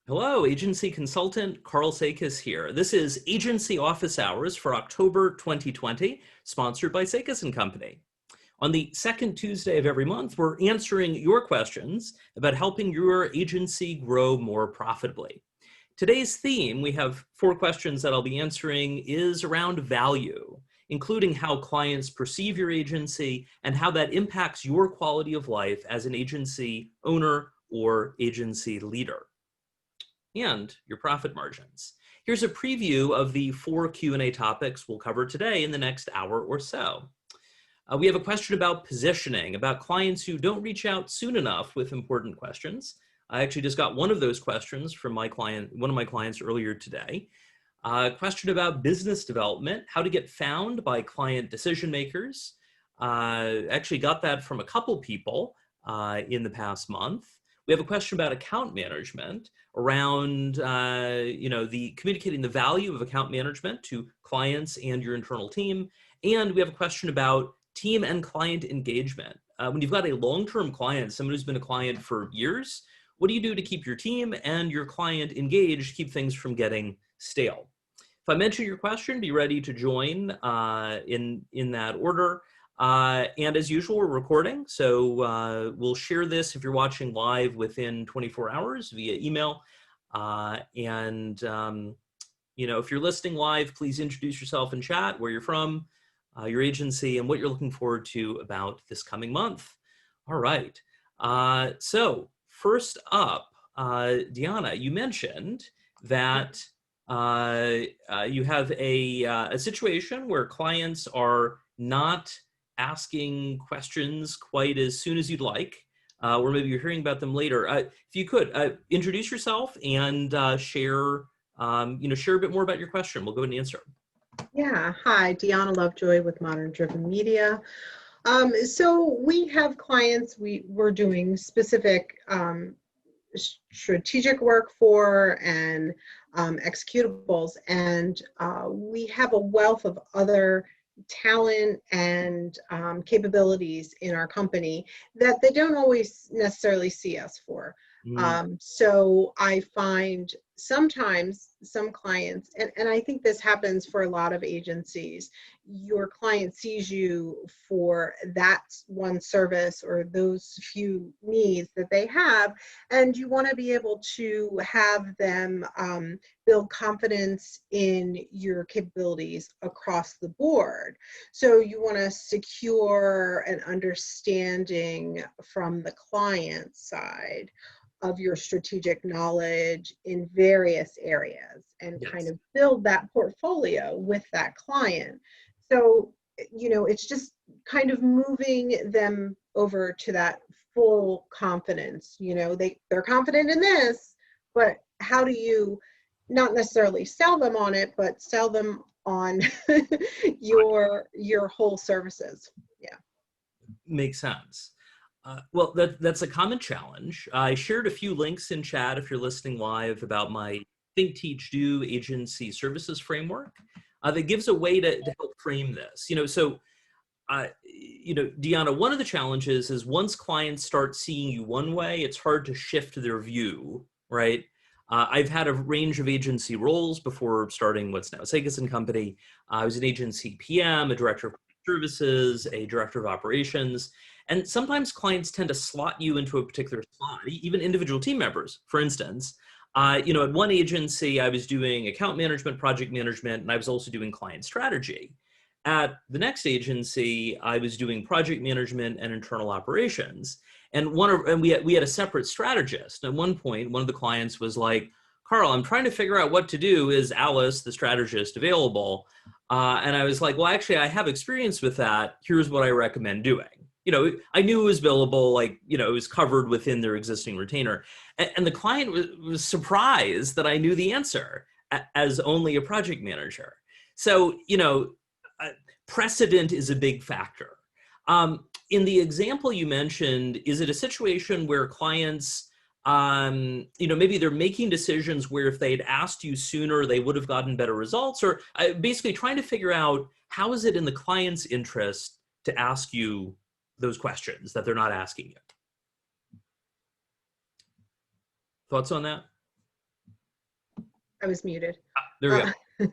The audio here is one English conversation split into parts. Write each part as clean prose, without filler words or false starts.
Hello, agency consultant Karl Sakas here. This is Agency Office Hours for October 2020, sponsored by Sakas & Company. On the second Tuesday of every month, we're answering your questions about helping your agency grow more profitably. Today's theme, we have 4 questions that I'll be answering, is around value, including how clients perceive your agency and how that impacts your quality of life as an agency owner or agency leader, and your profit margins. Here's a preview of the 4 Q&A topics we'll cover today in the next hour or so. We have a question about positioning, about clients who don't reach out soon enough with important questions. I actually just got one of those questions from one of my clients earlier today. A question about business development, how to get found by client decision makers. Actually got that from a couple people in the past month. We have a question about account management around, the communicating the value of account management to clients and your internal team. And we have a question about team and client engagement. When you've got a long-term client, someone who's been a client for years, what do you do to keep your team and your client engaged, keep things from getting stale? If I mention your question, be ready to join in that order. And as usual, we're recording, so we'll share this if you're watching live within 24 hours via email. If you're listening live, please introduce yourself in chat, where you're from, your agency, and what you're looking forward to about this coming month. All right. So first up, Diana, you mentioned that you have a situation where clients are not asking questions quite as soon as you'd like, or maybe you're hearing about them later. If you could introduce yourself and share a bit more about your question. We'll go ahead and answer. Yeah, hi, Deanna Lovejoy with Modern Driven Media. So we have clients we're doing specific strategic work for and executables, and we have a wealth of other talent and capabilities in our company that they don't always necessarily see us for. So I find sometimes some clients, and I think this happens for a lot of agencies, your client sees you for that one service or those few needs that they have, and you want to be able to have them build confidence in your capabilities across the board. So you want to secure an understanding from the client side of your strategic knowledge in various areas and kind of build that portfolio with that client. So, it's just kind of moving them over to that full confidence. They're confident in this, but how do you not necessarily sell them on it, but sell them on your whole services? Yeah. Makes sense. Well, that's a common challenge. I shared a few links in chat if you're listening live about my Think, Teach, Do agency services framework that gives a way to help frame this. Deanna, one of the challenges is once clients start seeing you one way, it's hard to shift their view, right? I've had a range of agency roles before starting what's now Sakas & Company. I was an agency PM, a director of services, a director of operations. And sometimes clients tend to slot you into a particular slot, even individual team members, for instance. At one agency, I was doing account management, project management, and I was also doing client strategy. At the next agency, I was doing project management and internal operations. And we had a separate strategist. At one point, one of the clients was like, Karl, I'm trying to figure out what to do. Is Alice, the strategist, available? And I was like, well, actually, I have experience with that. Here's what I recommend doing. I knew it was billable, it was covered within their existing retainer. And the client was surprised that I knew the answer as only a project manager. So, precedent is a big factor. In the example you mentioned, is it a situation where clients, maybe they're making decisions where if they'd asked you sooner, they would have gotten better results? Or basically trying to figure out how is it in the client's interest to ask you those questions that they're not asking you? Thoughts on that? I was muted. There we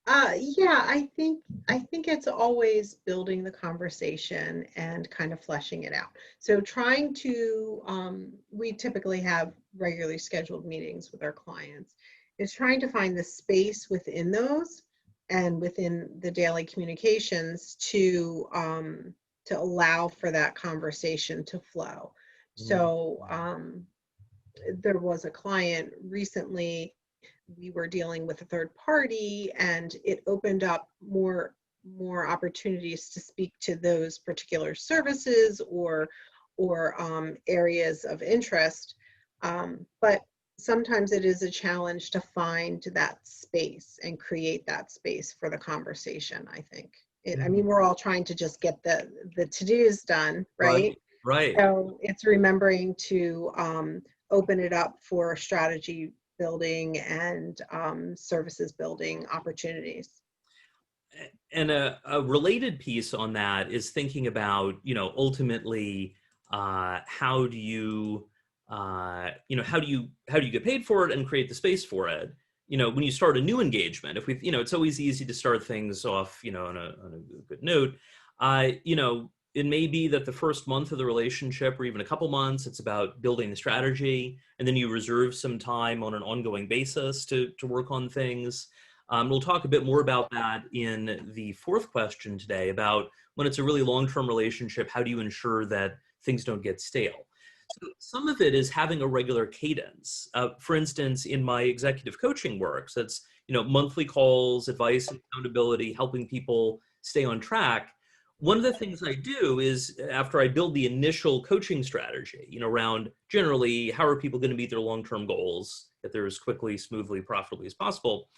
Uh, go. yeah, I think it's always building the conversation and kind of fleshing it out. So trying to, we typically have regularly scheduled meetings with our clients. Is trying to find the space within those and within the daily communications to allow for that conversation to flow. Mhm. So there was a client recently, we were dealing with a third party, and it opened up more opportunities to speak to those particular services or areas of interest. But sometimes it is a challenge to find that space and create that space for the conversation, I think. I mean, Mhm. we're all trying to just get the to-dos done, right? Right, right. So it's remembering to open it up for strategy building and services building opportunities. And a related piece on that is thinking about, ultimately, how do you, how do you get paid for it and create the space for it? When you start a new engagement, if we, it's always easy to start things off, on a good note. It may be that the first month of the relationship, or even a couple months, it's about building the strategy, and then you reserve some time on an ongoing basis to work on things. We'll talk a bit more about that in the fourth question today, about when it's a really long-term relationship, how do you ensure that things don't get stale? So some of it is having a regular cadence. For instance, in my executive coaching work, so it's monthly calls, advice, accountability, helping people stay on track. One of the things I do is, after I build the initial coaching strategy, around generally how are people going to meet their long-term goals, get there as quickly, smoothly, profitably as possible.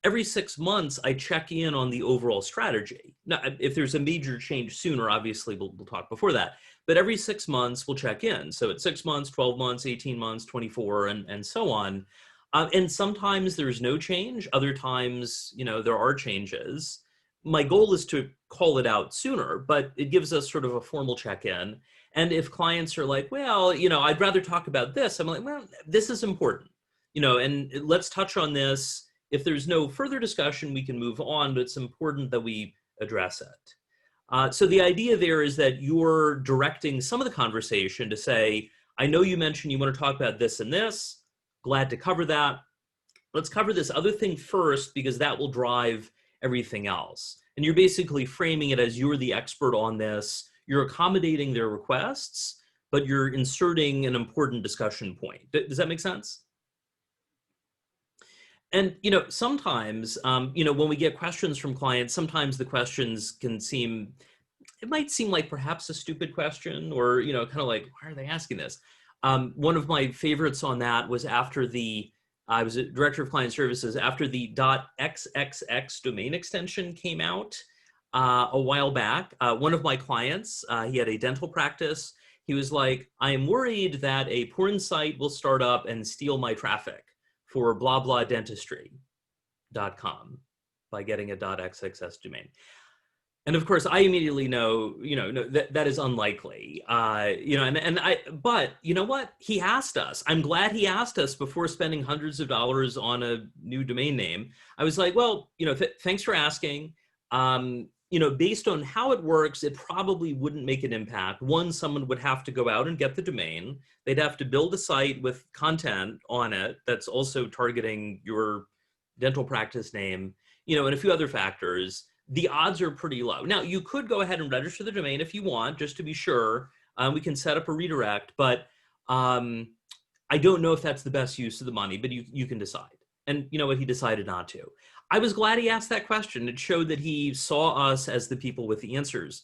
Every 6 months, I check in on the overall strategy. Now, if there's a major change sooner, obviously we'll talk before that. But every 6 months, we'll check in. So at 6 months, 12 months, 18 months, 24, and so on. And sometimes there's no change. Other times, there are changes. My goal is to call it out sooner, but it gives us sort of a formal check-in. And if clients are like, well, I'd rather talk about this, I'm like, well, this is important, and let's touch on this. If there's no further discussion, we can move on, but it's important that we address it. So the idea there is that you're directing some of the conversation to say, I know you mentioned you want to talk about this and this. Glad to cover that. Let's cover this other thing first, because that will drive everything else. And you're basically framing it as you're the expert on this. You're accommodating their requests, but you're inserting an important discussion point. Does that make sense? And sometimes, when we get questions from clients, sometimes the questions can seem, it might seem like perhaps a stupid question, or kind of like, why are they asking this? One of my favorites on that was after I was a director of client services, after the .xxx domain extension came out a while back. One of my clients, he had a dental practice. He was like, I am worried that a porn site will start up and steal my traffic for blah blah dentistry.com by getting a .xxs domain. And of course, I immediately know, no, that is unlikely. But you know what? He asked us. I'm glad he asked us before spending hundreds of dollars on a new domain name. I was like, well, thanks for asking. Based on how it works, it probably wouldn't make an impact. One, someone would have to go out and get the domain. They'd have to build a site with content on it that's also targeting your dental practice name, and a few other factors. The odds are pretty low. Now, you could go ahead and register the domain if you want, just to be sure. We can set up a redirect, but I don't know if that's the best use of the money, but you can decide. And you know what? He decided not to. I was glad he asked that question. It showed that he saw us as the people with the answers.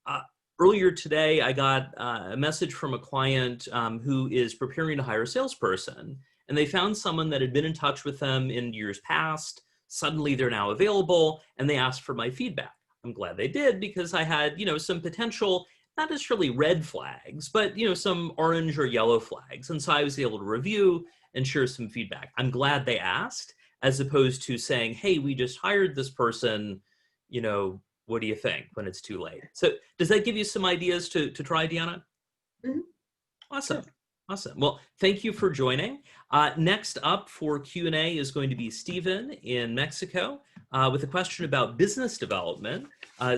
Uh, Earlier today, I got a message from a client who is preparing to hire a salesperson, and they found someone that had been in touch with them in years past. Suddenly, they're now available, and they asked for my feedback. I'm glad they did, because I had, some potential, not necessarily red flags, but, some orange or yellow flags. And so I was able to review and share some feedback. I'm glad they asked, as opposed to saying, hey, we just hired this person, what do you think, when it's too late? So does that give you some ideas to try, Deanna? Mhm. Awesome. Yes. Awesome. Well, thank you for joining. Next up for Q&A is going to be Stephen in Mexico with a question about business development.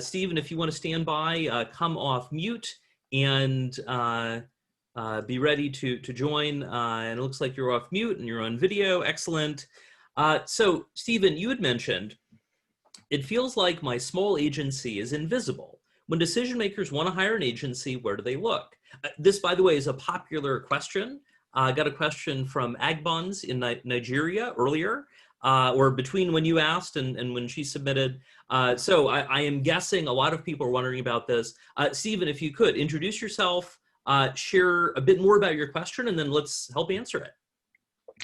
Stephen, if you want to stand by, come off mute and be ready to join. And it looks like you're off mute and you're on video. Excellent. So, Stephen, you had mentioned, it feels like my small agency is invisible. When decision makers want to hire an agency, where do they look? This, by the way, is a popular question. I got a question from Agbons in Nigeria earlier, or between when you asked and when she submitted. So I am guessing a lot of people are wondering about this. Stephen, if you could, introduce yourself, share a bit more about your question, and then let's help answer it.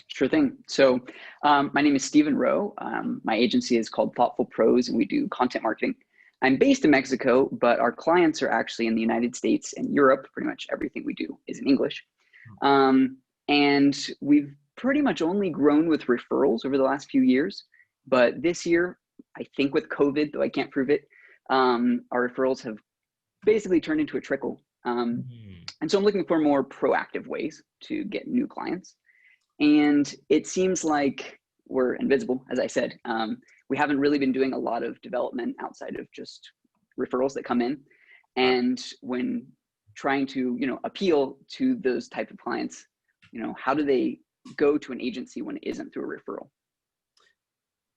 Sure thing. So my name is Stephen Rowe. My agency is called Thoughtful Pros, and we do content marketing. I'm based in Mexico, but our clients are actually in the United States and Europe. Pretty much everything we do is in English. And we've pretty much only grown with referrals over the last few years. But this year, I think with COVID, though I can't prove it, our referrals have basically turned into a trickle. And so I'm looking for more proactive ways to get new clients. And it seems like we're invisible, as I said. We haven't really been doing a lot of development outside of just referrals that come in. And when trying to, appeal to those type of clients, how do they go to an agency when it isn't through a referral?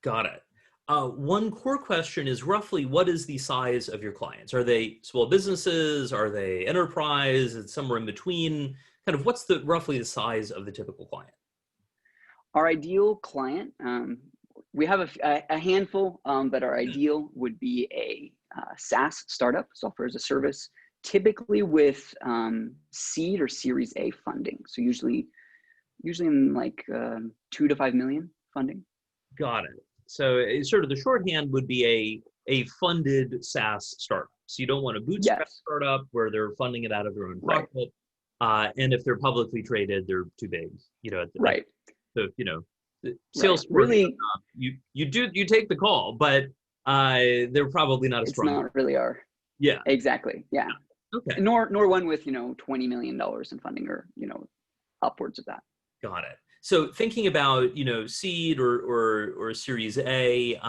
Got it. One core question is roughly, what is the size of your clients? Are they small businesses? Are they enterprise? It's somewhere in between. Kind of what's roughly the size of the typical client? Our ideal client, we have a handful, but our ideal would be a SaaS startup, software as a service, typically with seed or Series A funding. So usually in like 2 to 5 million funding. Got it. So sort of the shorthand would be a funded SaaS startup. So you don't want a bootstrap startup where they're funding it out of their own pocket. And if they're publicly traded, they're too big, at the right. So, sales really, you take the call, but they're probably not as strong. It's not really our. Yeah. Exactly. Yeah. Okay. Nor one with, $20 million in funding or, upwards of that. Got it. So thinking about, seed or Series A,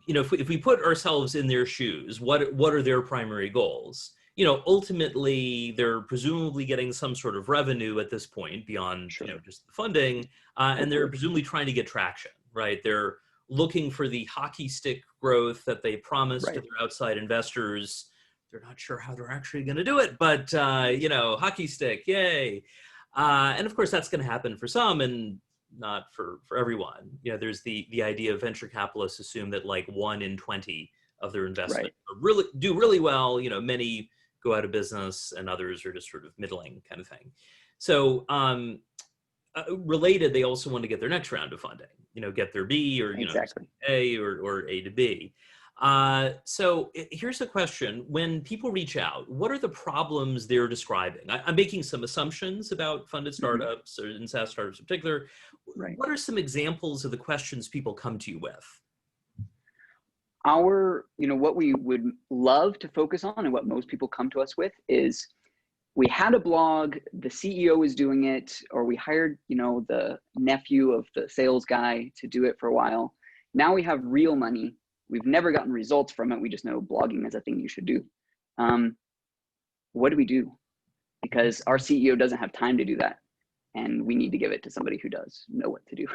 if we put ourselves in their shoes, what are their primary goals? Ultimately, they're presumably getting some sort of revenue at this point beyond, just the funding, and they're presumably trying to get traction, right? They're looking for the hockey stick growth that they promised to their outside investors. They're not sure how they're actually going to do it, but, hockey stick, yay. And of course, that's going to happen for some and not for everyone. There's the idea of venture capitalists assume that like 1 in 20 of their investment do really well. Many go out of business and others are just sort of middling kind of thing. So related, they also want to get their next round of funding, get their B or, A or A to B. So here's a question. When people reach out, what are the problems they're describing? I'm making some assumptions about funded startups or in SaaS startups in particular. What are some examples of the questions people come to you with? What we would love to focus on and what most people come to us with is we had a blog, the CEO is doing it, or we hired, the nephew of the sales guy to do it for a while. Now we have real money. We've never gotten results from it. We just know blogging is a thing you should do. What do we do? Because our CEO doesn't have time to do that. And we need to give it to somebody who does know what to do.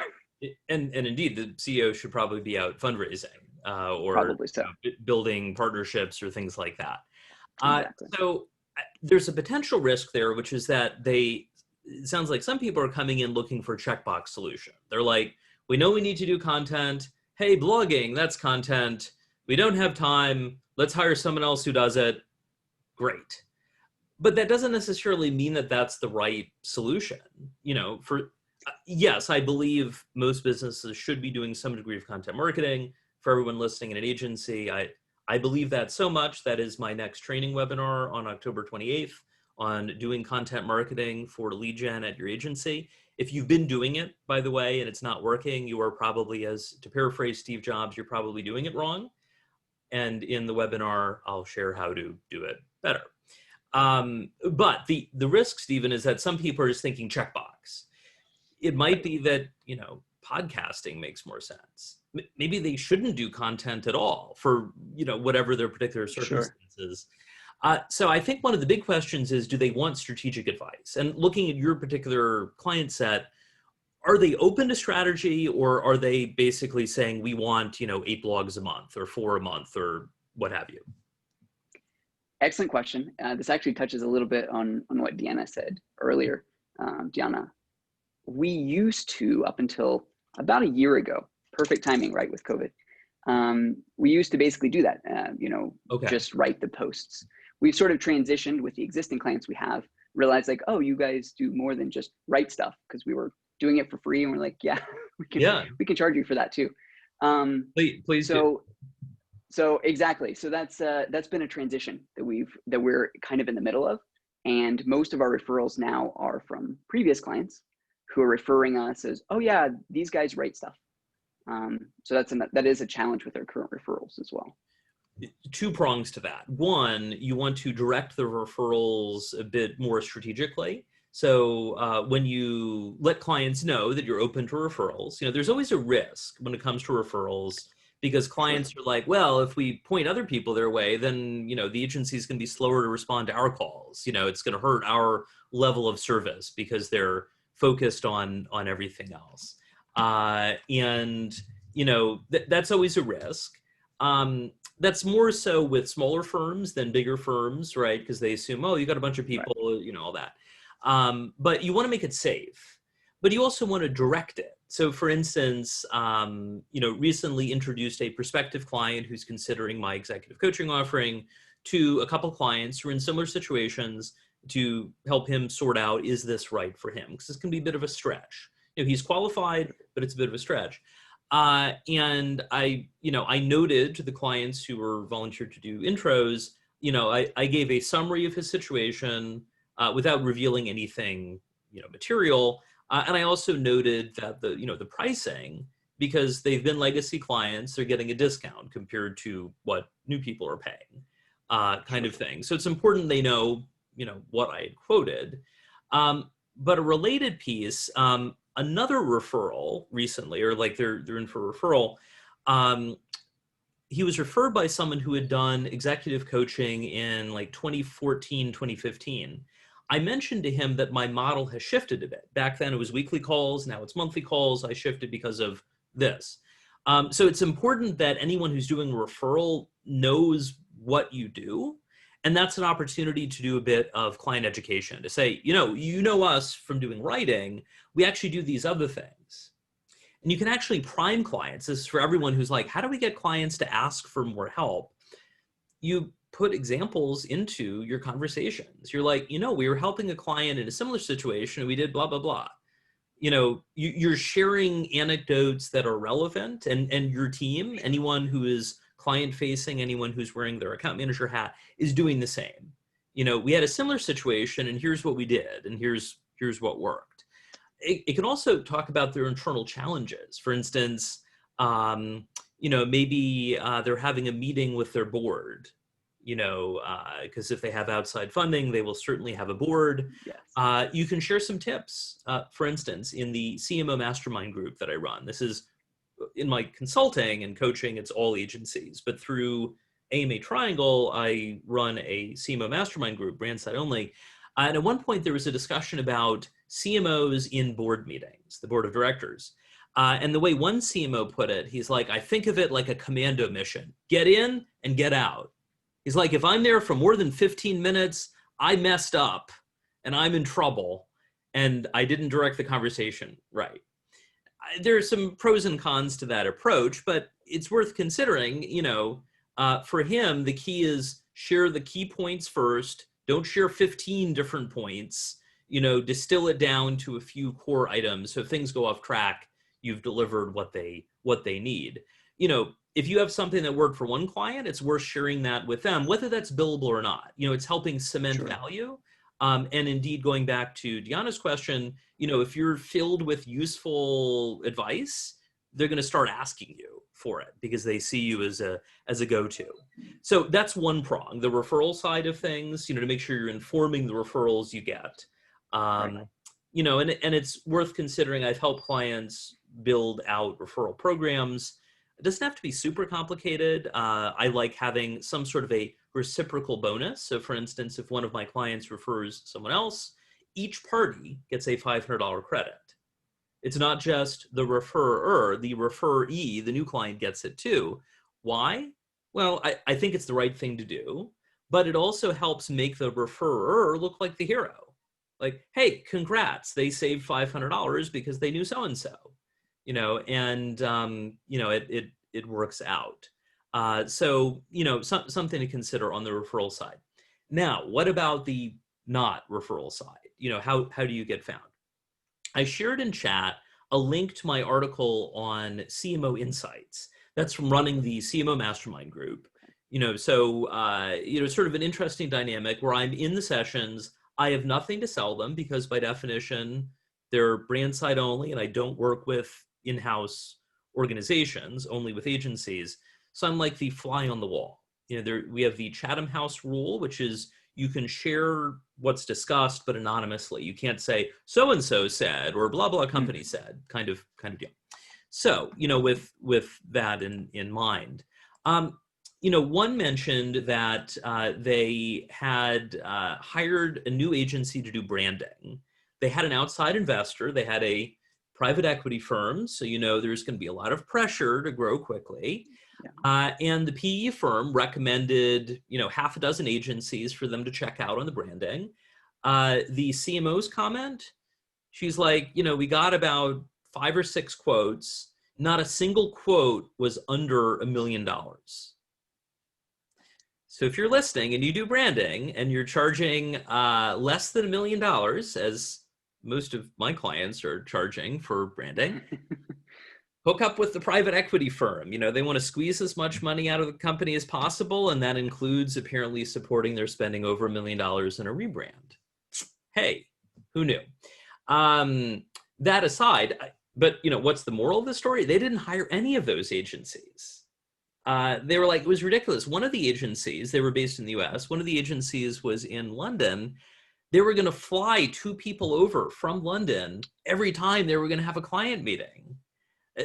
And indeed, the CEO should probably be out fundraising or probably so. Building partnerships or things like that. Exactly. So there's a potential risk there, which is that it sounds like some people are coming in looking for a checkbox solution. They're like, we know we need to do content. Hey, blogging, that's content. We don't have time. Let's hire someone else who does it. Great. But that doesn't necessarily mean that that's the right solution. Yes, I believe most businesses should be doing some degree of content marketing. For everyone listening in an agency, I believe that so much. That is my next training webinar on October 28th on doing content marketing for lead gen at your agency. If you've been doing it, by the way, and it's not working, you are probably, as to paraphrase Steve Jobs, you're probably doing it wrong. And in the webinar, I'll share how to do it better. But the risk, Stephen, is that some people are just thinking checkbox. It might be that, podcasting makes more sense. Maybe they shouldn't do content at all for, whatever their particular circumstances. So I think one of the big questions is, do they want strategic advice? And looking at your particular client set, are they open to strategy, or are they basically saying we want, 8 blogs a month or 4 a month or what have you? Excellent question. This actually touches a little bit on what Deanna said earlier. Deanna, we used to, up until about a year ago, perfect timing, right, with COVID, we used to basically do that, just write the posts. We've sort of transitioned with the existing clients we have, realized like, oh, you guys do more than just write stuff, because we were doing it for free, and we're like, yeah, we can charge you for that too. Please do. So exactly. So that's been a transition that we're kind of in the middle of, and most of our referrals now are from previous clients who are referring us as, oh yeah, these guys write stuff. So that is a challenge with our current referrals as well. 2 prongs to that. One, you want to direct the referrals a bit more strategically. So when you let clients know that you're open to referrals, there's always a risk when it comes to referrals, because clients are like, well, if we point other people their way, then, the agency is going to be slower to respond to our calls. It's going to hurt our level of service because they're focused on everything else. And, that's always a risk. That's more so with smaller firms than bigger firms, right? Because they assume, oh, you got a bunch of people, right, all that. But you want to make it safe, but you also want to direct it. So for instance, recently introduced a prospective client who's considering my executive coaching offering to a couple clients who are in similar situations to help him sort out, is this right for him? Because this can be a bit of a stretch. He's qualified, but it's a bit of a stretch. And I noted to the clients who were volunteered to do intros, I gave a summary of his situation without revealing anything, material. And I also noted that the pricing, because they've been legacy clients, they're getting a discount compared to what new people are paying, kind of thing. So it's important they know, what I had quoted. But a related piece, another referral recently, or like they're in for referral, he was referred by someone who had done executive coaching in like 2014, 2015. I mentioned to him that my model has shifted a bit. Back then it was weekly calls, now it's monthly calls. I shifted because of this. So it's important that anyone who's doing a referral knows what you do. And that's an opportunity to do a bit of client education, to say, you know us from doing writing, we actually do these other things. And you can actually prime clients. This is for everyone who's like, how do we get clients to ask for more help? You put examples into your conversations. You're like, we were helping a client in a similar situation and we did blah, blah, blah. You're sharing anecdotes that are relevant, and your team, anyone who is client facing, anyone who's wearing their account manager hat, is doing the same. We had a similar situation and here's what we did and here's what worked. It can also talk about their internal challenges. For instance, maybe they're having a meeting with their board, because if they have outside funding, they will certainly have a board. Yes. You can share some tips, for instance, in the CMO mastermind group that I run. This is in my consulting and coaching, it's all agencies, but through AMA Triangle, I run a CMO mastermind group, brand side only. And at one point there was a discussion about CMOs in board meetings, the board of directors. And the way one CMO put it, he's like, I think of it like a commando mission. Get in and get out. He's like, if I'm there for more than 15 minutes, I messed up and I'm in trouble and I didn't direct the conversation right. There are some pros and cons to that approach, but it's worth considering. For him, the key is share the key points first. Don't share 15 different points, distill it down to a few core items. So if things go off track, you've delivered what they need. If you have something that worked for one client, it's worth sharing that with them, whether that's billable or not. It's helping cement value. And indeed, going back to Deanna's question, if you're filled with useful advice, they're going to start asking you. for it because they see you as a go-to. So that's one prong, the referral side of things, to make sure you're informing the referrals you get. Right. And it's worth considering. I've helped clients build out referral programs. It doesn't have to be super complicated. I like having some sort of a reciprocal bonus. So for instance, if one of my clients refers someone else, each party gets a $500 credit. It's not just the referrer, the referee, the new client gets it too. Why? Well, I think it's the right thing to do, but it also helps make the referrer look like the hero. Like, hey, congrats, they saved $500 because they knew so-and-so, it works out. Something to consider on the referral side. Now, what about the not referral side? How do you get found? I shared in chat a link to my article on CMO Insights. That's from running the CMO Mastermind group. Sort of an interesting dynamic where I'm in the sessions. I have nothing to sell them because by definition, they're brand side only, and I don't work with in-house organizations, only with agencies. So I'm like the fly on the wall. We have the Chatham House rule, which is you can share what's discussed, but anonymously. You can't say so-and-so said or blah, blah company said, kind of deal. So, with that in mind, one mentioned that they had hired a new agency to do branding. They had an outside investor. They had a private equity firm. So, there's going to be a lot of pressure to grow quickly. Yeah. And the PE firm recommended, half a dozen agencies for them to check out on the branding. The CMO's comment, she's like, we got about 5 or 6 quotes. Not a single quote was under $1 million. So if you're listening and you do branding and you're charging less than $1 million, as most of my clients are charging for branding, hook up with the private equity firm. They want to squeeze as much money out of the company as possible, and that includes apparently supporting their spending over $1 million in a rebrand. Hey, who knew? That aside, but what's the moral of the story? They didn't hire any of those agencies. They were like, it was ridiculous. One of the agencies, they were based in the US, one of the agencies was in London. They were going to fly 2 people over from London every time they were going to have a client meeting.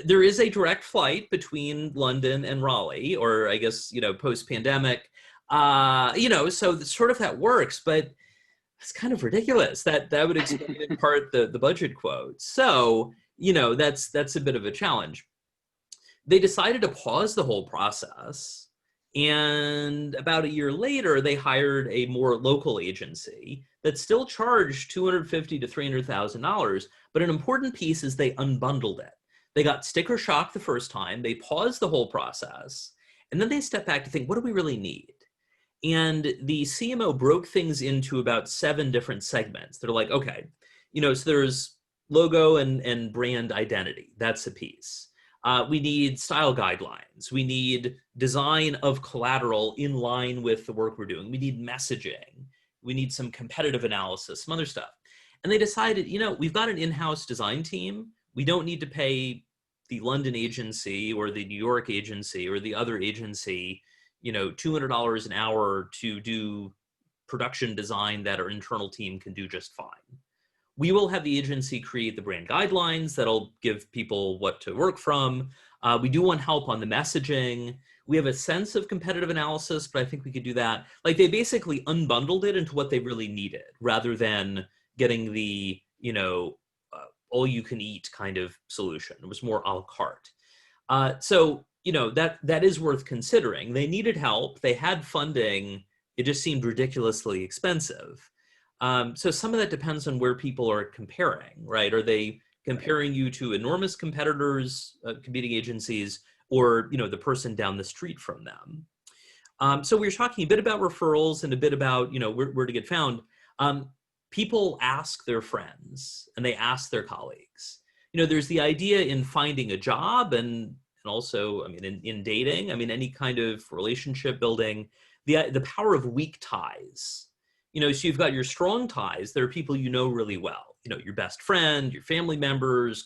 There is a direct flight between London and Raleigh, or I guess, post-pandemic, so sort of that works, but it's kind of ridiculous. That would explain in part the budget quote. So, that's a bit of a challenge. They decided to pause the whole process. And about a year later, they hired a more local agency that still charged $250,000 to $300,000. But an important piece is they unbundled it. They got sticker shock the first time. They paused the whole process. And then they stepped back to think, what do we really need? And the CMO broke things into about 7 different segments. They're like, okay, so there's logo and brand identity. That's a piece. We need style guidelines. We need design of collateral in line with the work we're doing. We need messaging. We need some competitive analysis, some other stuff. And they decided, we've got an in-house design team. We don't need to pay the London agency or the New York agency or the other agency, $200 an hour to do production design that our internal team can do just fine. We will have the agency create the brand guidelines that'll give people what to work from. We do want help on the messaging. We have a sense of competitive analysis, but I think we could do that. Like, they basically unbundled it into what they really needed rather than getting the, all you can eat kind of solution. It was more a la carte. So that is worth considering. They needed help. They had funding. It just seemed ridiculously expensive. So some of that depends on where people are comparing, right? Are they comparing you to enormous competitors, competing agencies, or the person down the street from them? So we were talking a bit about referrals and a bit about where to get found. People ask their friends and they ask their colleagues. There's the idea in finding a job and also, in dating, any kind of relationship building, the power of weak ties. So you've got your strong ties. There are people really well. Your best friend, your family members,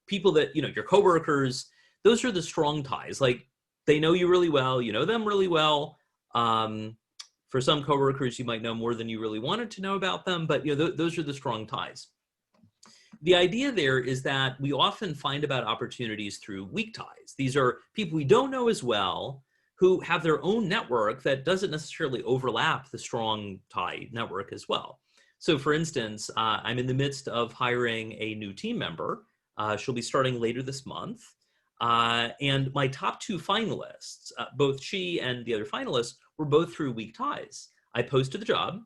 people that, your coworkers. those are the strong ties. Like, they know you really well, you know them really well. For some coworkers, you might know more than you really wanted to know about them, but those are the strong ties. The idea there is that we often find about opportunities through weak ties. These are people we don't know as well who have their own network that doesn't necessarily overlap the strong tie network as well. So for instance, I'm in the midst of hiring a new team member. She'll be starting later this month. And my top two finalists, both she and the other finalists, were both through weak ties. I posted the job,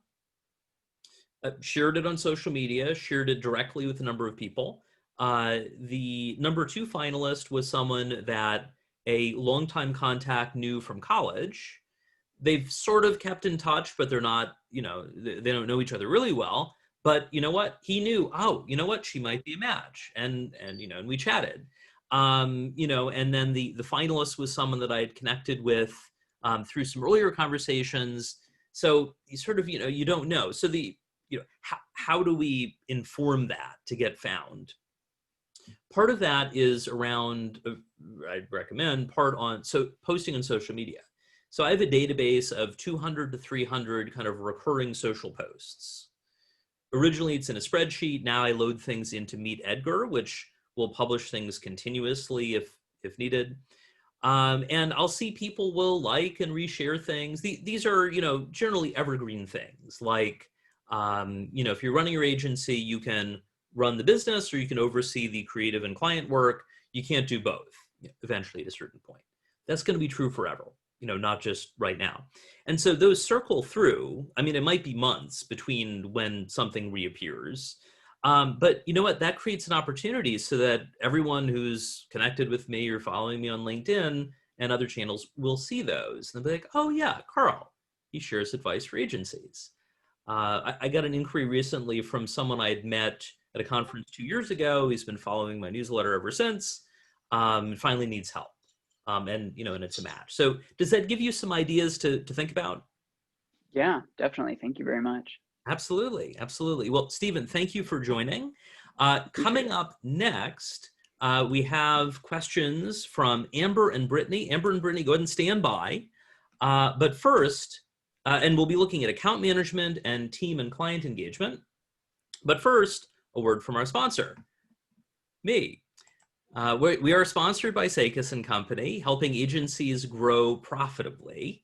shared it on social media, shared it directly with a number of people. The number two finalist was someone that a longtime contact knew from college. They've sort of kept in touch, but they're not, they don't know each other really well. But you know what? He knew, oh, you know what? She might be a match. And we chatted. And then the finalist was someone that I had connected with through some earlier conversations. So you sort of, you don't know. So how do we inform that to get found? Part of that is around, I'd recommend posting on social media. So I have a database of 200 to 300 kind of recurring social posts. Originally, it's in a spreadsheet. Now I load things into Meet Edgar, which will publish things continuously if needed. And I'll see people will like and reshare things. These are, generally evergreen things. Like, if you're running your agency, you can run the business or you can oversee the creative and client work. You can't do both eventually at a certain point. That's going to be true forever, not just right now. And so those circle through. I mean, it might be months between when something reappears. But you know what? That creates an opportunity so that everyone who's connected with me or following me on LinkedIn and other channels will see those. And they'll be like, oh yeah, Karl, he shares advice for agencies. I got an inquiry recently from someone I had met at a conference 2 years ago. He's been following my newsletter ever since, and finally needs help. And it's a match. So does that give you some ideas to think about? Yeah, definitely. Thank you very much. Absolutely. Absolutely. Well, Stephen, thank you for joining. Coming up next, we have questions from Amber and Brittany. Amber and Brittany, go ahead and stand by. But first, and we'll be looking at account management and team and client engagement. But first, a word from our sponsor, me. We are sponsored by Sakas and Company, helping agencies grow profitably.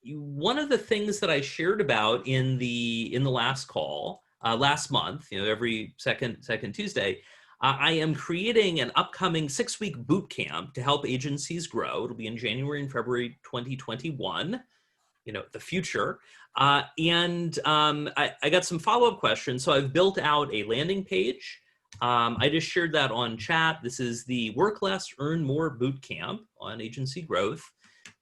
One of the things that I shared about in the last call last month, every second Tuesday, I am creating an upcoming 6-week boot camp to help agencies grow. It'll be in January and February 2021. The future. And I got some follow-up questions. So I've built out a landing page. I just shared that on chat. This is the Work Less, Earn More Bootcamp on agency growth.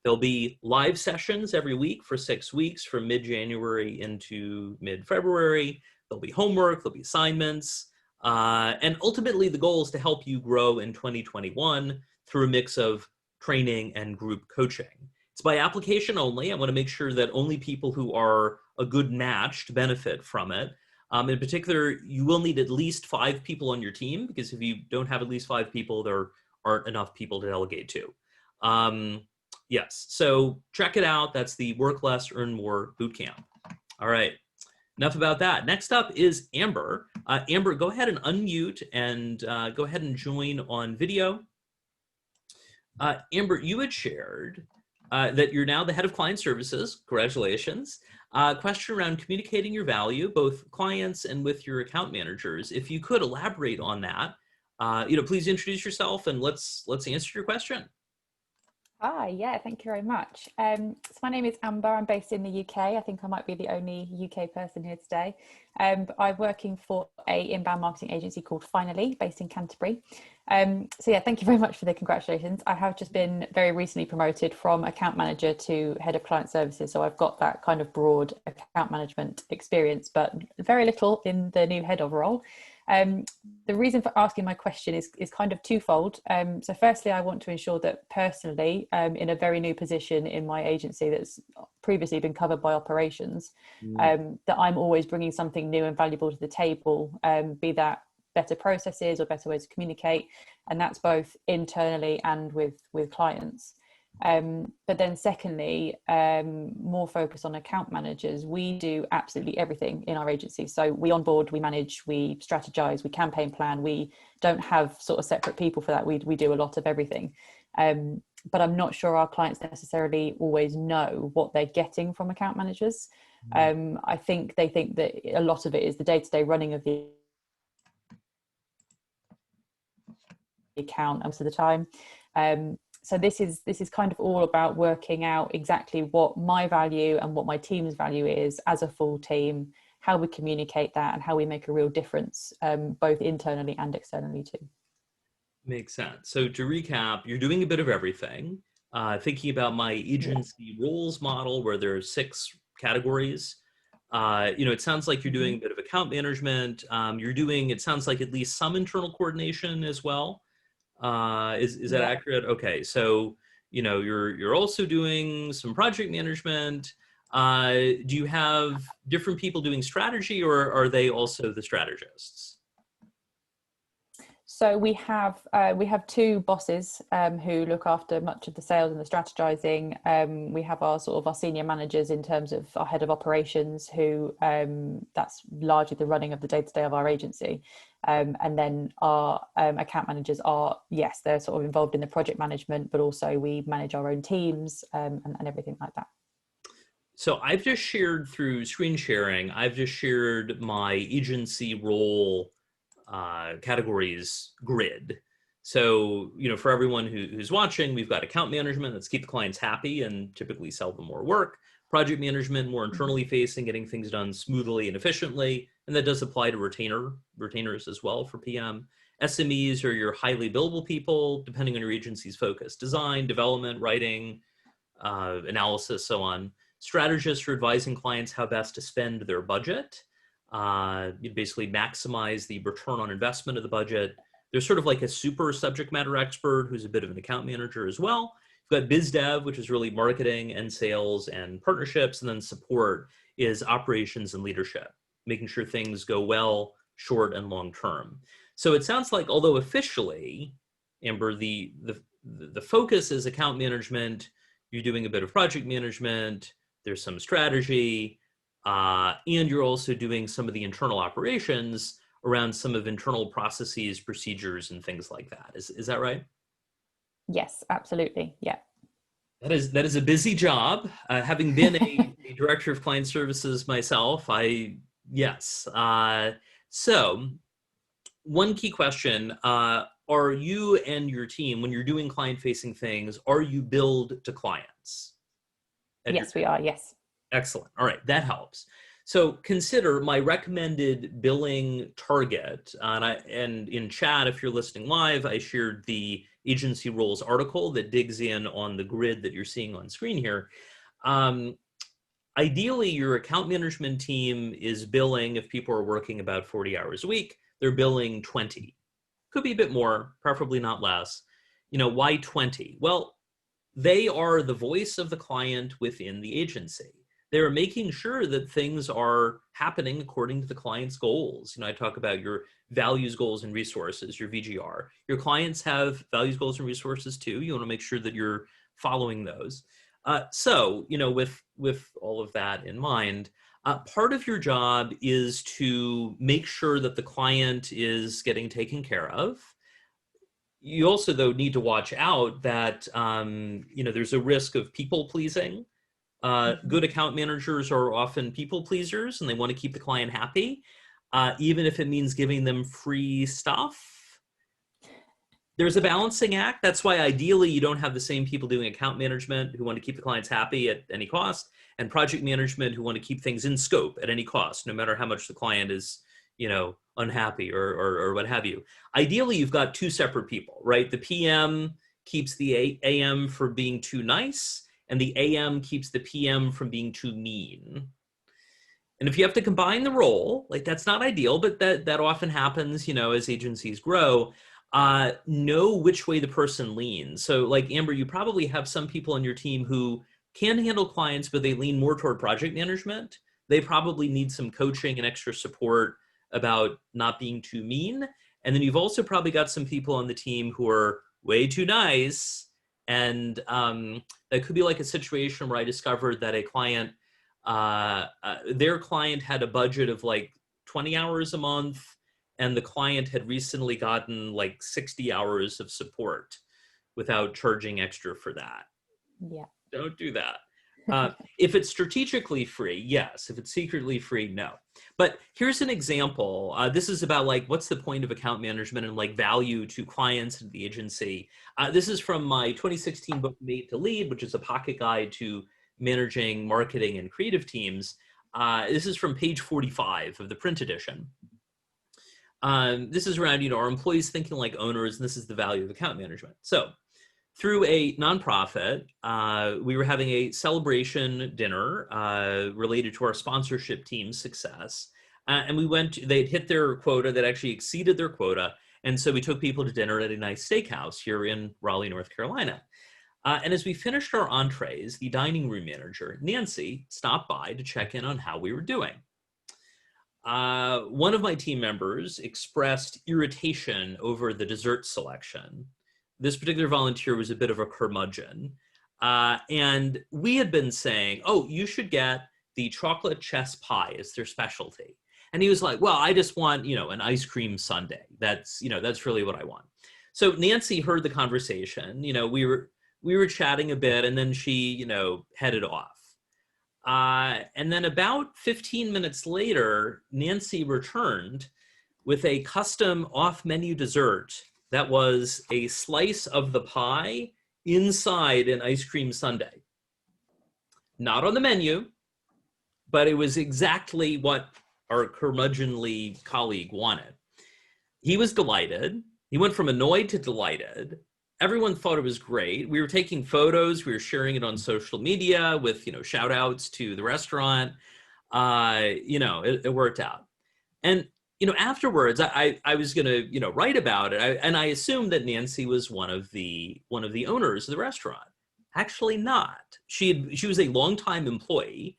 There'll be live sessions every week for 6 weeks from mid-January into mid-February. There'll be homework, there'll be assignments. And ultimately, the goal is to help you grow in 2021 through a mix of training and group coaching. It's by application only. I want to make sure that only people who are a good match to benefit from it. In particular, you will need at least 5 people on your team, because if you don't have at least 5 people, there aren't enough people to delegate to. Yes, so check it out. That's the Work Less, Earn More Bootcamp. All right, enough about that. Next up is Amber. Amber, go ahead and unmute and go ahead and join on video. Amber, you had shared that you're now the head of client services. Congratulations. Question around communicating your value, both clients and with your account managers. If you could elaborate on that, please introduce yourself and let's answer your question. Hi, yeah, thank you very much. So my name is Amber. I'm based in the UK. I think I might be the only UK person here today. But I'm working for a inbound marketing agency called Finally, based in Canterbury. So yeah, thank you very much for the congratulations. I have just been very recently promoted from account manager to head of client services. So I've got that kind of broad account management experience, but very little in the new head of role. The reason for asking my question is kind of twofold. So firstly, I want to ensure that personally, in a very new position in my agency that's previously been covered by operations, that I'm always bringing something new and valuable to the table, be that better processes or better ways to communicate, and that's both internally and with clients. But then secondly, more focus on account managers. We do absolutely everything in our agency. So we onboard, we manage, we strategize, we campaign plan. We don't have sort of separate people for that. We do a lot of everything. But I'm not sure our clients necessarily always know what they're getting from account managers. I think they think that a lot of it is the day-to-day running of the account most of the time. So this is kind of all about working out exactly what my value and what my team's value is as a full team, how we communicate that, and how we make a real difference, both internally and externally too. Makes sense. So to recap, you're doing a bit of everything. Thinking about my agency roles model where there are 6 categories. It sounds like you're doing a bit of account management. It sounds like at least some internal coordination as well. Is that accurate? Okay. So, you're also doing some project management. Do you have different people doing strategy, or are they also the strategists? So we have 2 bosses who look after much of the sales and the strategizing. We have our senior managers in terms of our head of operations, who that's largely the running of the day-to-day of our agency. And then our account managers are, yes, they're sort of involved in the project management, but also we manage our own teams and everything like that. So I've just shared through screen sharing, I've just shared my agency role categories grid. So, for everyone who's watching, we've got account management, that's keep the clients happy and typically sell them more work. Project management, more internally facing, getting things done smoothly and efficiently. And that does apply to retainers as well for PM. SMEs are your highly billable people, depending on your agency's focus: design, development, writing, analysis, so on. Strategists are advising clients how best to spend their budget. You basically maximize the return on investment of the budget. There's sort of like a super subject matter expert who's a bit of an account manager as well. You've got bizdev, which is really marketing and sales and partnerships. And then support is operations and leadership, making sure things go well, short and long term. So it sounds like, although officially, Amber, the focus is account management, you're doing a bit of project management, there's some strategy, and you're also doing some of the internal operations around some of internal processes, procedures, and things like that. Is that right? Yes, absolutely. Yeah. That is a busy job. Having been a director of client services myself, yes. So one key question, are you and your team, when you're doing client-facing things, are you billed to clients? Yes, we are, yes. Excellent. All right, that helps. So consider my recommended billing target, and in chat, if you're listening live, I shared the agency roles article that digs in on the grid that you're seeing on screen here. Ideally, your account management team is billing, if people are working about 40 hours a week, they're billing 20. Could be a bit more, preferably not less. Why 20? Well, they are the voice of the client within the agency. They're making sure that things are happening according to the client's goals. I talk about your values, goals, and resources, your VGR. Your clients have values, goals, and resources too. You want to make sure that you're following those. So, with all of that in mind, part of your job is to make sure that the client is getting taken care of. You also, though, need to watch out that, there's a risk of people pleasing. Good account managers are often people pleasers and they want to keep the client happy, even if it means giving them free stuff. There's a balancing act. That's why ideally you don't have the same people doing account management who want to keep the clients happy at any cost, and project management who want to keep things in scope at any cost, no matter how much the client is, unhappy or what have you. Ideally, you've got 2 separate people, right? The PM keeps the AM from being too nice, and the AM keeps the PM from being too mean. And if you have to combine the role, like that's not ideal, but that often happens, as agencies grow, know which way the person leans. So like Amber, you probably have some people on your team who can handle clients, but they lean more toward project management. They probably need some coaching and extra support about not being too mean. And then you've also probably got some people on the team who are way too nice. And that could be like a situation where I discovered that a client, their client had a budget of like 20 hours a month, and the client had recently gotten like 60 hours of support without charging extra for that. Yeah. Don't do that. If it's strategically free, yes. If it's secretly free, no. But here's an example. This is about like, what's the point of account management and like value to clients and the agency. This is from my 2016 book, Made to Lead, which is a pocket guide to managing marketing and creative teams. This is from page 45 of the print edition. This is around, are employees thinking like owners? And this is the value of account management. So through a nonprofit, we were having a celebration dinner related to our sponsorship team's success. And they'd hit their quota, that actually exceeded their quota. And so we took people to dinner at a nice steakhouse here in Raleigh, North Carolina. And as we finished our entrees, the dining room manager, Nancy, stopped by to check in on how we were doing. One of my team members expressed irritation over the dessert selection. This particular volunteer was a bit of a curmudgeon. And we had been saying, oh, you should get the chocolate chess pie as their specialty. And he was like, well, I just want, an ice cream sundae. That's really what I want. So Nancy heard the conversation. We were chatting a bit, and then she, headed off. And then about 15 minutes later, Nancy returned with a custom off-menu dessert that was a slice of the pie inside an ice cream sundae. Not on the menu, but it was exactly what our curmudgeonly colleague wanted. He was delighted. He went from annoyed to delighted. Everyone thought it was great. We were taking photos. We were sharing it on social media with, shout outs to the restaurant. It worked out. And afterwards, I was going to, write about it. And I assumed that Nancy was one of the owners of the restaurant. Actually not. She was a longtime employee,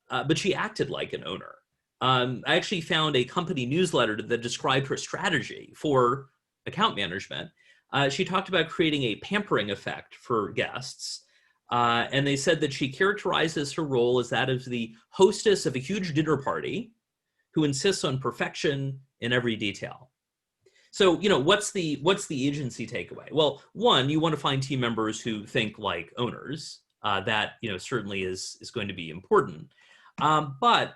but she acted like an owner. I actually found a company newsletter that described her strategy for account management. She talked about creating a pampering effect for guests. And they said that she characterizes her role as that of the hostess of a huge dinner party who insists on perfection in every detail. So, what's the agency takeaway? Well, one, you want to find team members who think like owners. That, certainly is going to be important. But,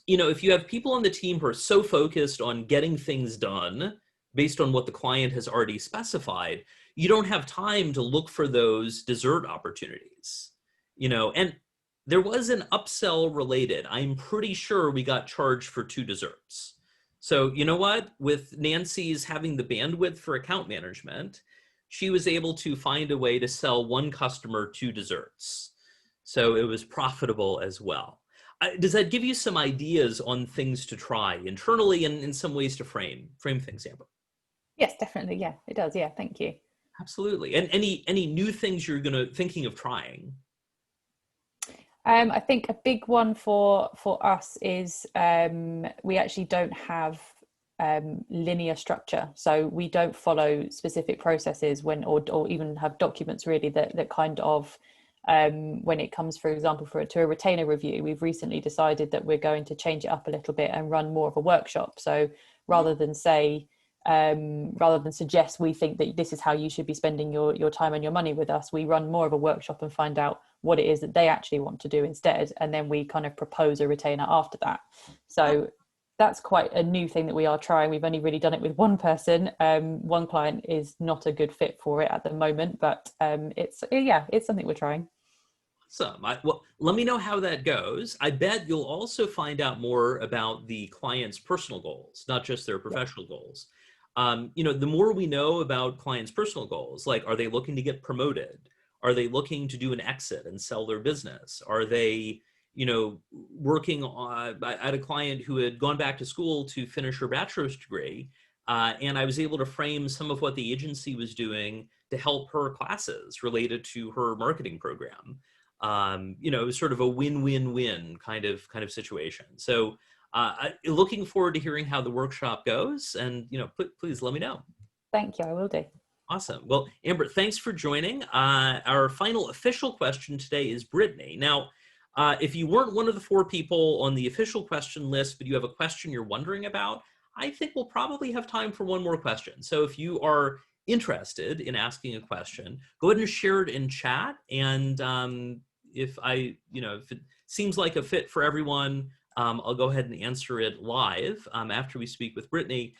if you have people on the team who are so focused on getting things done based on what the client has already specified, you don't have time to look for those dessert opportunities, and there was an upsell related. I'm pretty sure we got charged for 2 desserts. So you know what? With Nancy's having the bandwidth for account management, she was able to find a way to sell one customer 2 desserts. So it was profitable as well. Does that give you some ideas on things to try internally and in some ways to frame things, Amber? Yes, definitely. Yeah, it does. Yeah, thank you. Absolutely. And any new things you're thinking of trying? I think a big one for us is we actually don't have linear structure. So we don't follow specific processes or even have documents really that kind of when it comes, for example, to a retainer review, we've recently decided that we're going to change it up a little bit and run more of a workshop. So rather than suggest we think that this is how you should be spending your time and your money with us, we run more of a workshop and find out what it is that they actually want to do instead, and then we kind of propose a retainer after that. So that's quite a new thing that we are trying. We've only really done it with one person. One client is not a good fit for it at the moment, but it's something we're trying. Awesome. Well, let me know how that goes. I bet you'll also find out more about the client's personal goals, not just their professional goals. The more we know about clients' personal goals, like, are they looking to get promoted? Are they looking to do an exit and sell their business? Are they, working on, I had a client who had gone back to school to finish her bachelor's degree. And I was able to frame some of what the agency was doing to help her classes related to her marketing program. It was sort of a win-win-win kind of situation. So Looking forward to hearing how the workshop goes, and please let me know. Thank you, I will do. Awesome. Well, Amber, thanks for joining. Our final official question today is Brittany. Now, if you weren't one of the 4 people on the official question list, but you have a question you're wondering about, I think we'll probably have time for one more question. So if you are interested in asking a question, go ahead and share it in chat. And if it seems like a fit for everyone, I'll go ahead and answer it live after we speak with Brittany.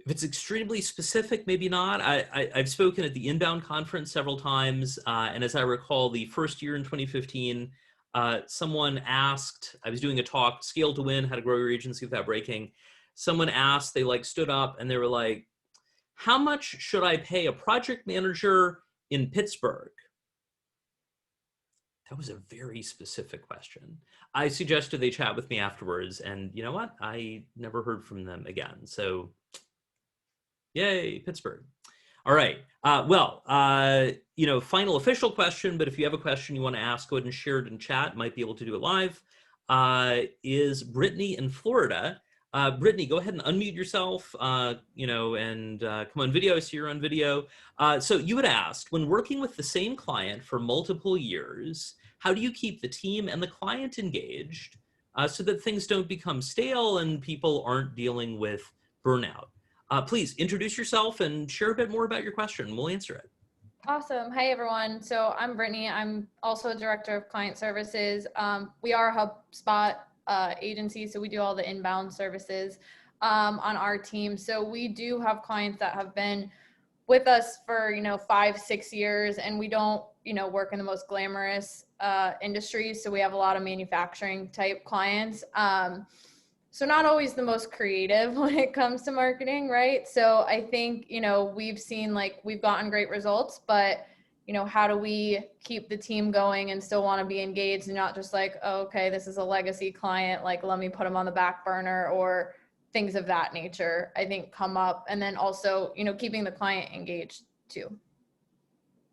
If it's extremely specific, maybe not. I've spoken at the Inbound conference several times, and as I recall, the first year in 2015, someone asked, I was doing a talk, Scale to Win, How to Grow Your Agency Without Breaking. Someone asked, they stood up and they were like, how much should I pay a project manager in Pittsburgh? That was a very specific question. I suggested they chat with me afterwards, and you know what? I never heard from them again. So yay, Pittsburgh. All right. Final official question, but if you have a question you want to ask, go ahead and share it in chat. Might be able to do it live. Is Brittany in Florida? Brittany, go ahead and unmute yourself, and come on video, so you're on video. So you had asked, when working with the same client for multiple years, how do you keep the team and the client engaged so that things don't become stale and people aren't dealing with burnout? Please introduce yourself and share a bit more about your question. We'll answer it. Awesome. Hi, everyone. So I'm Brittany. I'm also a director of client services. We are a HubSpot agency, so we do all the inbound services on our team. So we do have clients that have been with us for 5-6 years, and we don't work in the most glamorous industries. So we have a lot of manufacturing type clients. So not always the most creative when it comes to marketing, right? So I think, we've seen we've gotten great results, but how do we keep the team going and still want to be engaged and not just oh, okay, this is a legacy client, let me put them on the back burner, or things of that nature, I think come up. And then also, keeping the client engaged too.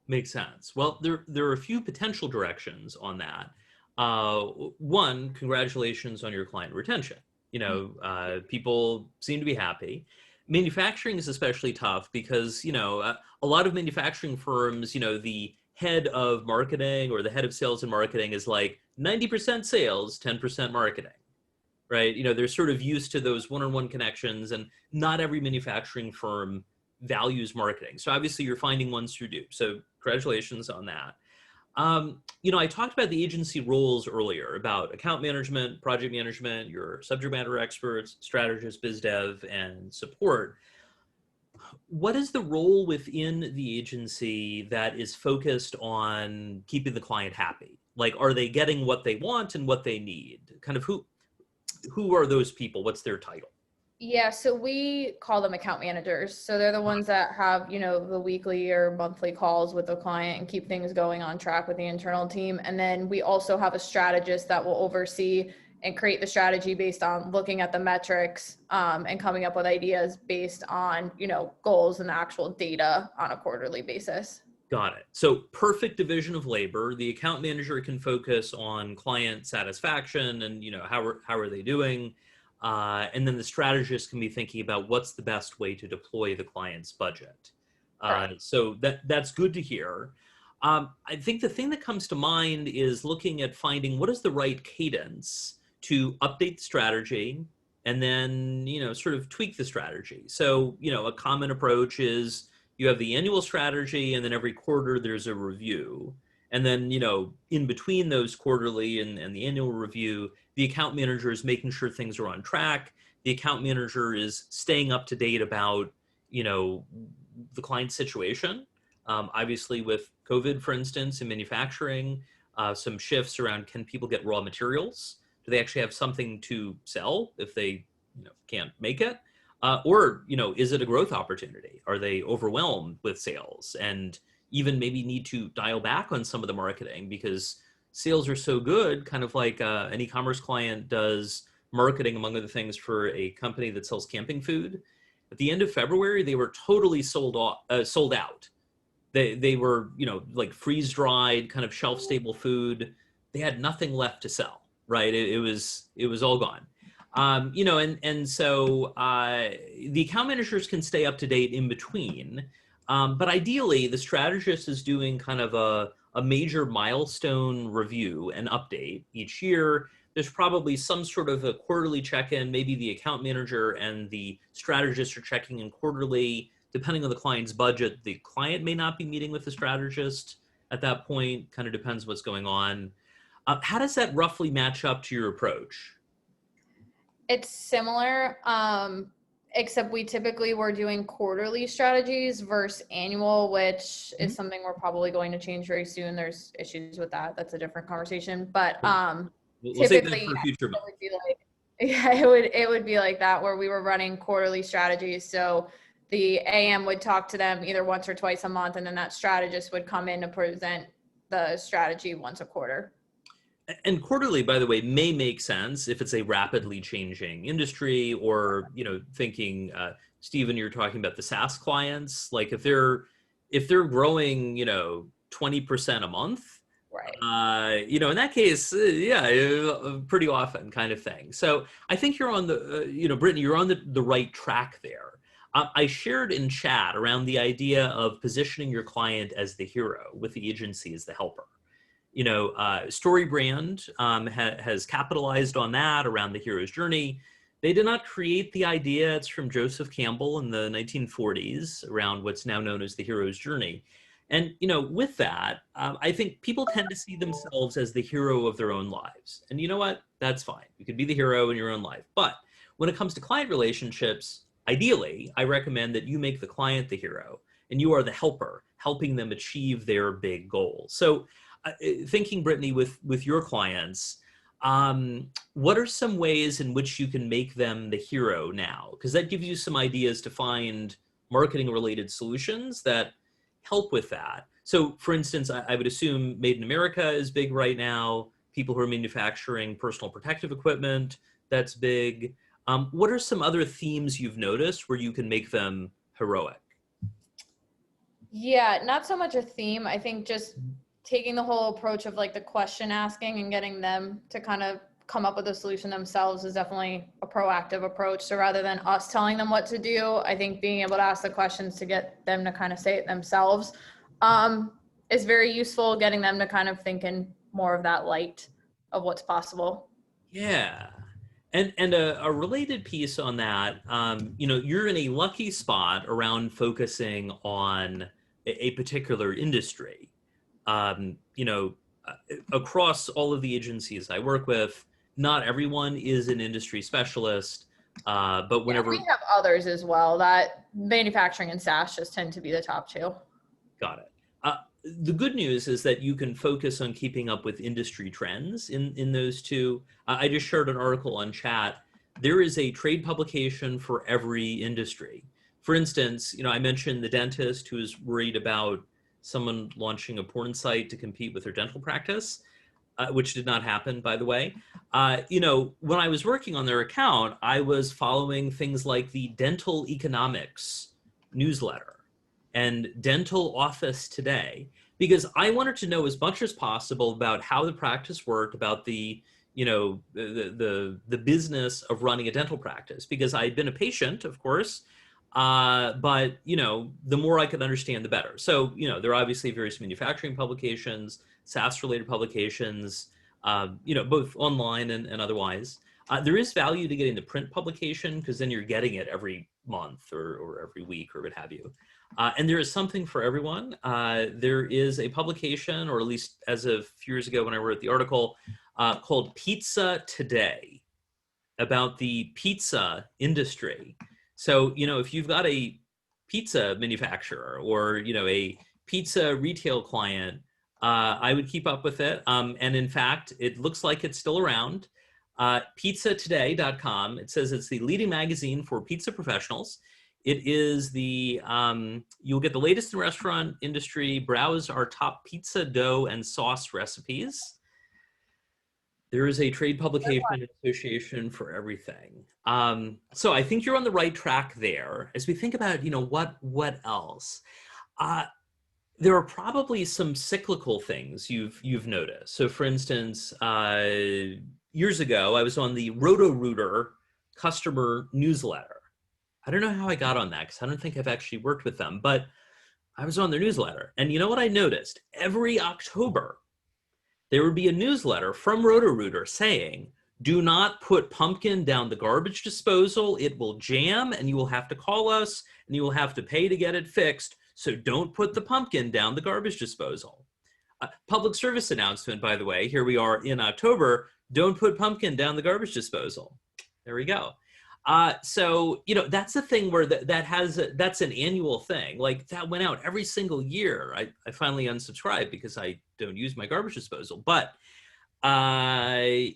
Makes sense. Well, there are a few potential directions on that. One, congratulations on your client retention. People seem to be happy. Manufacturing is especially tough because, a lot of manufacturing firms, the head of marketing or the head of sales and marketing is 90% sales, 10% marketing, right? They're sort of used to those one-on-one connections, and not every manufacturing firm values marketing. So obviously you're finding ones who do. So congratulations on that. I talked about the agency roles earlier, about account management, project management, your subject matter experts, strategists, biz dev, and support. What is the role within the agency that is focused on keeping the client happy? Are they getting what they want and what they need? Kind of who are those people? What's their title? Yeah, so we call them account managers. So they're the ones that have, the weekly or monthly calls with the client and keep things going on track with the internal team. And then we also have a strategist that will oversee and create the strategy based on looking at the metrics and coming up with ideas based on, goals and actual data on a quarterly basis. Got it. So perfect division of labor. The account manager can focus on client satisfaction and, how are they doing? And then the strategist can be thinking about what's the best way to deploy the client's budget. Right. So that's good to hear. I think the thing that comes to mind is looking at finding what is the right cadence to update the strategy and then, sort of tweak the strategy. So, a common approach is you have the annual strategy and then every quarter there's a review. And then, in between those quarterly and the annual review, the account manager is making sure things are on track. The account manager is staying up to date about, the client situation. Obviously with COVID, for instance, in manufacturing, some shifts around, can people get raw materials? Do they actually have something to sell if they, can't make it? Or, is it a growth opportunity? Are they overwhelmed with sales and even maybe need to dial back on some of the marketing because sales are so good, kind of like an e-commerce client does marketing, among other things, for a company that sells camping food. At the end of February, they were totally sold out. They were, freeze-dried, kind of shelf-stable food. They had nothing left to sell, right? It was all gone. And so the account managers can stay up to date in between. But ideally, the strategist is doing kind of a major milestone review and update each year. There's probably some sort of a quarterly check-in. Maybe the account manager and the strategist are checking in quarterly. Depending on the client's budget, the client may not be meeting with the strategist at that point. Kind of depends what's going on. How does that roughly match up to your approach? It's similar, except we typically were doing quarterly strategies versus annual, which is something we're probably going to change very soon. There's issues with that. That's a different conversation. But We'll save that for future months. It would be like that, where we were running quarterly strategies. So the AM would talk to them either once or twice a month, and then that strategist would come in to present the strategy once a quarter. And quarterly, by the way, may make sense if it's a rapidly changing industry, or, thinking, Stephen, you're talking about the SaaS clients. Like if they're growing, 20% a month, right? In that case, pretty often kind of thing. So I think you're on the, Brittany, you're on the right track there. I shared in chat around the idea of positioning your client as the hero with the agency as the helper. StoryBrand has capitalized on that around the hero's journey. They did not create the idea. It's from Joseph Campbell in the 1940s around what's now known as the hero's journey. And, with that, I think people tend to see themselves as the hero of their own lives. And you know what? That's fine. You could be the hero in your own life. But when it comes to client relationships, ideally, I recommend that you make the client the hero and you are the helper, helping them achieve their big goals. So thinking, Brittany, with your clients, what are some ways in which you can make them the hero now? Because that gives you some ideas to find marketing-related solutions that help with that. So, for instance, I would assume Made in America is big right now. People who are manufacturing personal protective equipment, that's big. What are some other themes you've noticed where you can make them heroic? Yeah, not so much a theme. I think just taking the whole approach of like the question asking and getting them to kind of come up with a solution themselves is definitely a proactive approach. So rather than us telling them what to do, I think being able to ask the questions to get them to kind of say it themselves is very useful, getting them to kind of think in more of that light of what's possible. Yeah. And a related piece on that, you're in a lucky spot around focusing on a particular industry. Across all of the agencies I work with, not everyone is an industry specialist, but whenever— we have others as well. That manufacturing and SaaS just tend to be the top two. Got it. The good news is that you can focus on keeping up with industry trends in those two. I just shared an article on chat. There is a trade publication for every industry. For instance, I mentioned the dentist who is worried about someone launching a porn site to compete with their dental practice, which did not happen, by the way. When I was working on their account, I was following things like the Dental Economics newsletter and Dental Office Today, because I wanted to know as much as possible about how the practice worked, about the business of running a dental practice, because I had been a patient, of course, but the more I could understand, the better. So there are obviously various manufacturing publications, SaaS-related publications, both online and otherwise. There is value to getting the print publication, because then you're getting it every month or every week or what have you. And there is something for everyone. There is a publication, or at least as of a few years ago when I wrote the article, called Pizza Today, about the pizza industry. So, if you've got a pizza manufacturer or, a pizza retail client, I would keep up with it. And in fact, it looks like it's still around. Pizzatoday.com. It says it's the leading magazine for pizza professionals. It is you'll get the latest in restaurant industry. Browse our top pizza dough and sauce recipes. There is a trade publication association for everything. So I think you're on the right track there. As we think about, what else? There are probably some cyclical things you've noticed. So for instance, years ago, I was on the Roto-Rooter customer newsletter. I don't know how I got on that because I don't think I've actually worked with them, but I was on their newsletter. And you know what I noticed? Every October, there would be a newsletter from Roto-Rooter saying, do not put pumpkin down the garbage disposal. It will jam and you will have to call us and you will have to pay to get it fixed. So don't put the pumpkin down the garbage disposal. Public service announcement, by the way, here we are in October, don't put pumpkin down the garbage disposal. There we go. So, you know, that's the thing where that's an annual thing. Like that went out every single year. I finally unsubscribed because I don't use my garbage disposal, but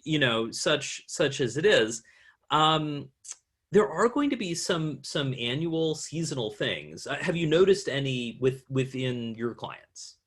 you know, such as it is, there are going to be some annual seasonal things. Have you noticed any within your clients?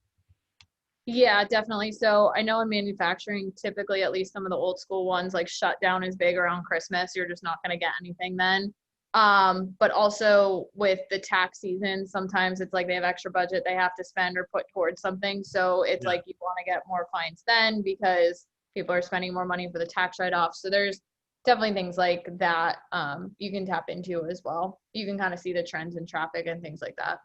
Yeah, definitely. So I know in manufacturing, typically, at least some of the old school ones, like shutdown is big around Christmas. You're just not going to get anything then. But also with the tax season, sometimes it's like they have extra budget they have to spend or put towards something. So it's like you want to get more clients then because people are spending more money for the tax write-off. So there's definitely things like that you can tap into as well. You can kind of see the trends in traffic and things like that.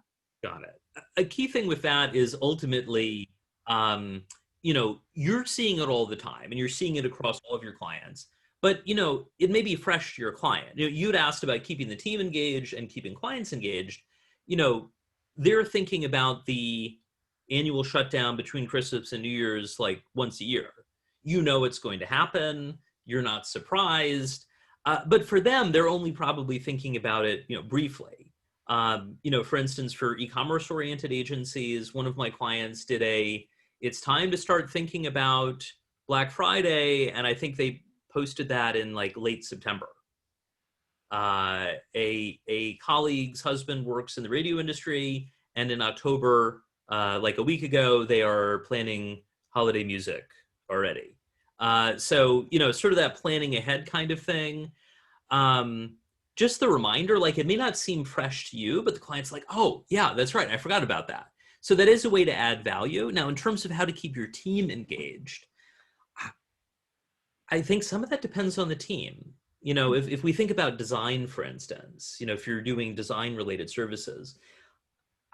Got it. A key thing with that is ultimately, you know, you're seeing it all the time and you're seeing it across all of your clients, but, you know, it may be fresh to your client. You know, you'd asked about keeping the team engaged and keeping clients engaged. You know, they're thinking about the annual shutdown between Christmas and New Year's like once a year. You know, it's going to happen. You're not surprised. But for them, they're only probably thinking about it, you know, briefly. You know, for instance, for e-commerce oriented agencies, one of my clients did it's time to start thinking about Black Friday. And I think they posted that in like late September. A colleague's husband works in the radio industry. And in October, like a week ago, they are planning holiday music already. So, you know, sort of that planning ahead kind of thing. Just the reminder, like it may not seem fresh to you, but the client's like, oh, yeah, that's right. I forgot about that. So that is a way to add value. Now, in terms of how to keep your team engaged, I think some of that depends on the team. You know, if we think about design, for instance, you know, if you're doing design related services,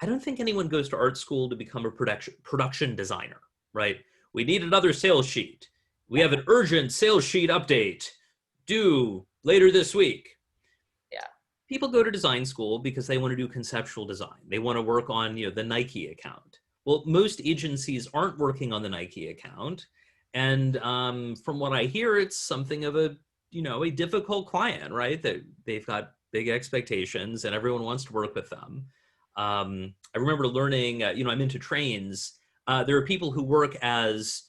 I don't think anyone goes to art school to become a production designer, right? We need another sales sheet. We have an urgent sales sheet update due later this week. People go to design school because they want to do conceptual design. They want to work on, you know, the Nike account. Well, most agencies aren't working on the Nike account. And from what I hear, it's something of a, you know, a difficult client, right? That they've got big expectations and everyone wants to work with them. I remember learning, you know, I'm into trains. There are people who work as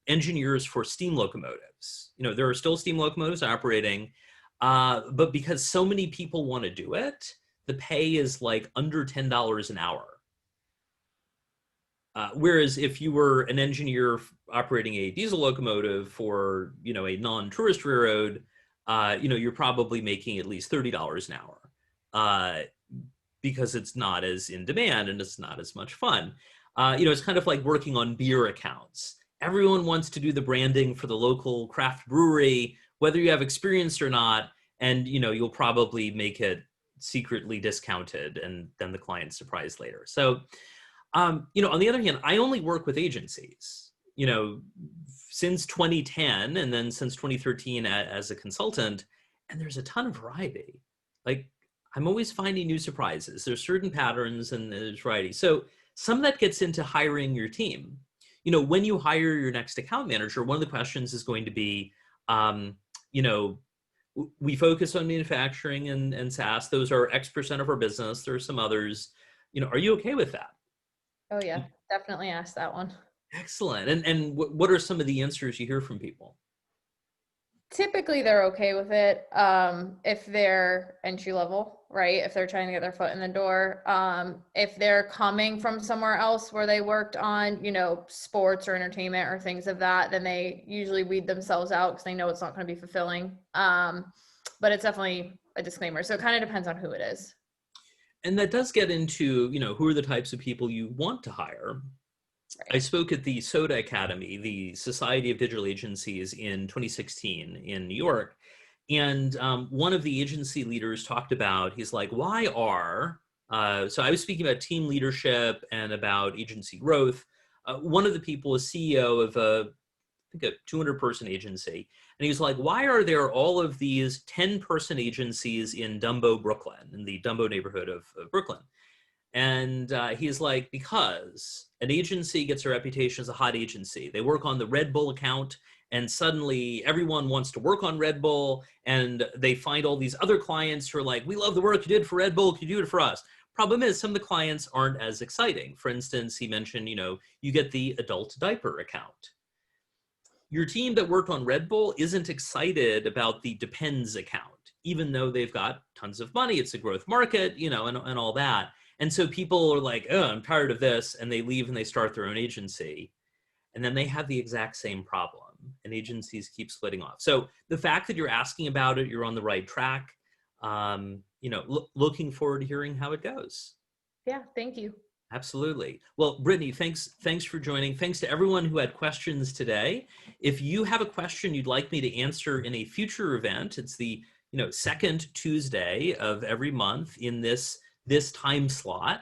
engineers for steam locomotives. You know, there are still steam locomotives operating. But because so many people want to do it, the pay is like under $10 an hour. Whereas if you were an engineer operating a diesel locomotive for, you know, a non-tourist railroad, you know, you're probably making at least $30 an hour because it's not as in demand and it's not as much fun. You know, it's kind of like working on beer accounts. Everyone wants to do the branding for the local craft brewery, whether you have experience or not, and you know, you'll probably make it secretly discounted and then the client's surprised later. So, you know, on the other hand, I only work with agencies, you know, since 2010 and then since 2013 as a consultant, and there's a ton of variety. Like I'm always finding new surprises. There's certain patterns and there's variety. So some of that gets into hiring your team. You know, when you hire your next account manager, one of the questions is going to be, you know, we focus on manufacturing and SaaS. Those are X% of our business. There are some others. You know, are you okay with that? Oh yeah, definitely ask that one. Excellent. And what are some of the answers you hear from people? Typically they're okay with it if they're entry level, right? If they're trying to get their foot in the door. If they're coming from somewhere else where they worked on, you know, sports or entertainment or things of that, then they usually weed themselves out because they know it's not going to be fulfilling. But it's definitely a disclaimer. So it kind of depends on who it is. And that does get into, you know, who are the types of people you want to hire. Right. I spoke at the SODA Academy, the Society of Digital Agencies, in 2016 in New York. And one of the agency leaders talked about, he's like, why are, so I was speaking about team leadership and about agency growth. One of the people is CEO of I think a 200-person agency. And he was like, why are there all of these 10-person agencies in Dumbo, Brooklyn, in the Dumbo neighborhood of Brooklyn? And he's like, because an agency gets a reputation as a hot agency. They work on the Red Bull account, and suddenly everyone wants to work on Red Bull, and they find all these other clients who are like, we love the work you did for Red Bull, can you do it for us? Problem is, some of the clients aren't as exciting. For instance, he mentioned, you get the adult diaper account. Your team that worked on Red Bull isn't excited about the Depends account, even though they've got tons of money. It's a growth market, and all that. And so people are like, oh, I'm tired of this. And they leave and they start their own agency. And then they have the exact same problem. And agencies keep splitting off. So the fact that you're asking about it, you're on the right track. Looking forward to hearing how it goes. Yeah, thank you. Absolutely. Well, Brittany, thanks for joining. Thanks to everyone who had questions today. If you have a question you'd like me to answer in a future event, it's the second Tuesday of every month in this time slot.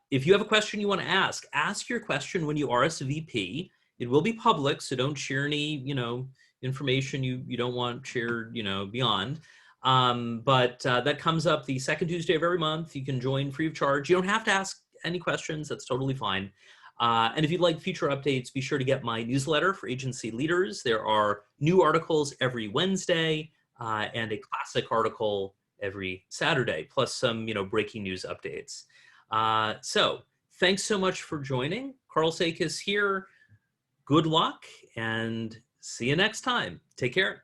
If you have a question you want to ask your question when you RSVP. It will be public, so don't share any information you don't want shared beyond. But that comes up the second Tuesday of every month. You can join free of charge. You don't have to ask any questions. That's totally fine. And if you'd like future updates, be sure to get my newsletter for agency leaders. There are new articles every Wednesday and a classic article every Saturday, plus some breaking news updates. So thanks so much for joining. Karl Sakas here. Good luck and see you next time. Take care.